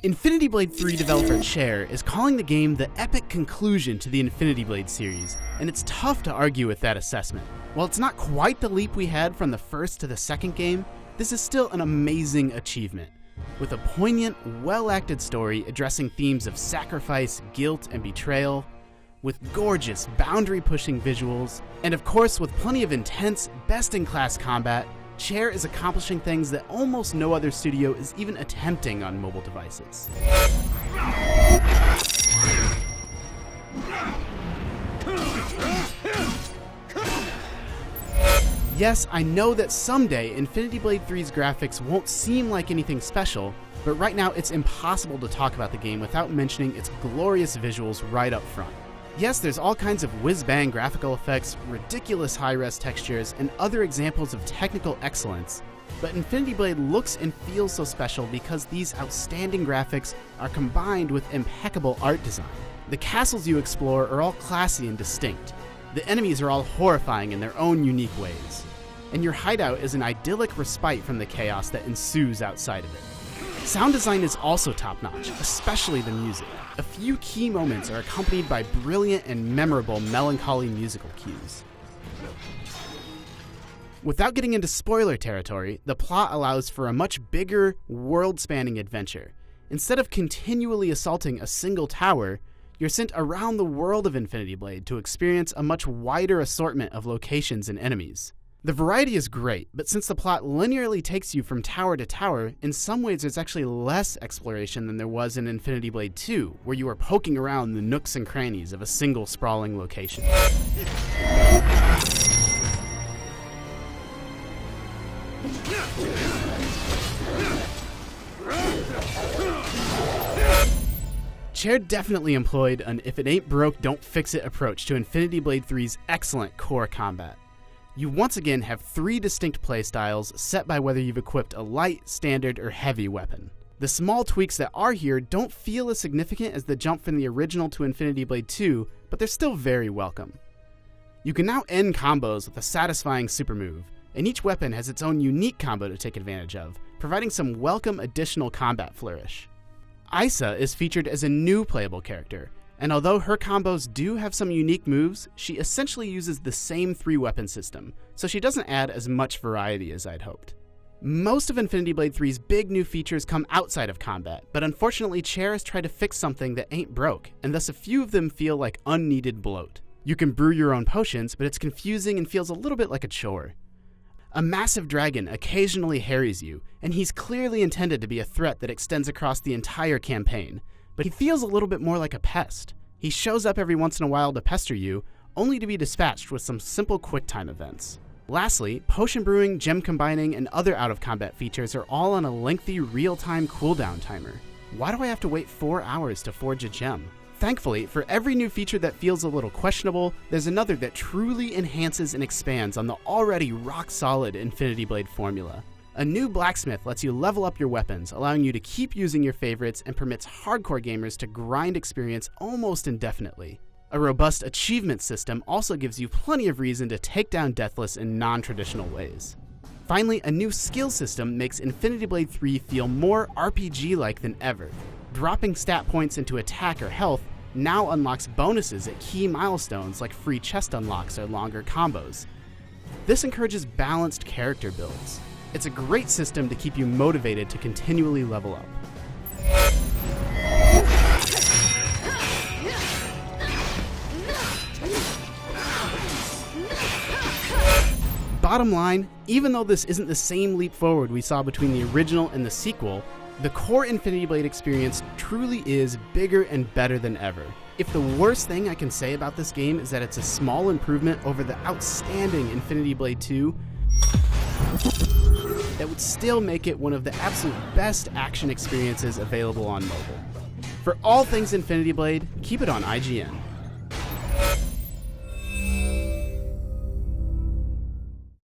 Infinity Blade 3 developer Chair is calling the game the epic conclusion to the Infinity Blade series, and it's tough to argue with that assessment. While it's not quite the leap we had from the first to the second game, this is still an amazing achievement. With a poignant, well-acted story addressing themes of sacrifice, guilt, and betrayal, with gorgeous, boundary-pushing visuals, and of course with plenty of intense, best-in-class combat, Chair is accomplishing things that almost no other studio is even attempting on mobile devices. Yes, I know that someday Infinity Blade 3's graphics won't seem like anything special, but right now it's impossible to talk about the game without mentioning its glorious visuals right up front. Yes, there's all kinds of whiz-bang graphical effects, ridiculous high-res textures, and other examples of technical excellence, but Infinity Blade looks and feels so special because these outstanding graphics are combined with impeccable art design. The castles you explore are all classy and distinct. The enemies are all horrifying in their own unique ways. And your hideout is an idyllic respite from the chaos that ensues outside of it. Sound design is also top-notch, especially the music. A few key moments are accompanied by brilliant and memorable melancholy musical cues. Without getting into spoiler territory, the plot allows for a much bigger, world-spanning adventure. Instead of continually assaulting a single tower, you're sent around the world of Infinity Blade to experience a much wider assortment of locations and enemies. The variety is great, but since the plot linearly takes you from tower to tower, in some ways there's actually less exploration than there was in Infinity Blade 2, where you were poking around the nooks and crannies of a single sprawling location. Chair definitely employed an if it ain't broke, don't fix it approach to Infinity Blade 3's excellent core combat. You once again have 3 distinct playstyles set by whether you've equipped a light, standard, or heavy weapon. The small tweaks that are here don't feel as significant as the jump from the original to Infinity Blade 2, but they're still very welcome. You can now end combos with a satisfying super move, and each weapon has its own unique combo to take advantage of, providing some welcome additional combat flourish. Isa is featured as a new playable character, and although her combos do have some unique moves, she essentially uses the same 3-weapon system, so she doesn't add as much variety as I'd hoped. Most of Infinity Blade 3's big new features come outside of combat, but unfortunately Chair has tried to fix something that ain't broke, and thus a few of them feel like unneeded bloat. You can brew your own potions, but it's confusing and feels a little bit like a chore. A massive dragon occasionally harries you, and he's clearly intended to be a threat that extends across the entire campaign, but he feels a little bit more like a pest. He shows up every once in a while to pester you, only to be dispatched with some simple quick-time events. Lastly, potion brewing, gem combining, and other out-of-combat features are all on a lengthy real-time cooldown timer. Why do I have to wait 4 hours to forge a gem? Thankfully, for every new feature that feels a little questionable, there's another that truly enhances and expands on the already rock-solid Infinity Blade formula. A new blacksmith lets you level up your weapons, allowing you to keep using your favorites and permits hardcore gamers to grind experience almost indefinitely. A robust achievement system also gives you plenty of reason to take down Deathless in non-traditional ways. Finally, a new skill system makes Infinity Blade 3 feel more RPG-like than ever. Dropping stat points into attack or health now unlocks bonuses at key milestones like free chest unlocks or longer combos. This encourages balanced character builds. It's a great system to keep you motivated to continually level up. Bottom line, even though this isn't the same leap forward we saw between the original and the sequel, the core Infinity Blade experience truly is bigger and better than ever. If the worst thing I can say about this game is that it's a small improvement over the outstanding Infinity Blade 2, that would still make it one of the absolute best action experiences available on mobile. For all things Infinity Blade, keep it on IGN.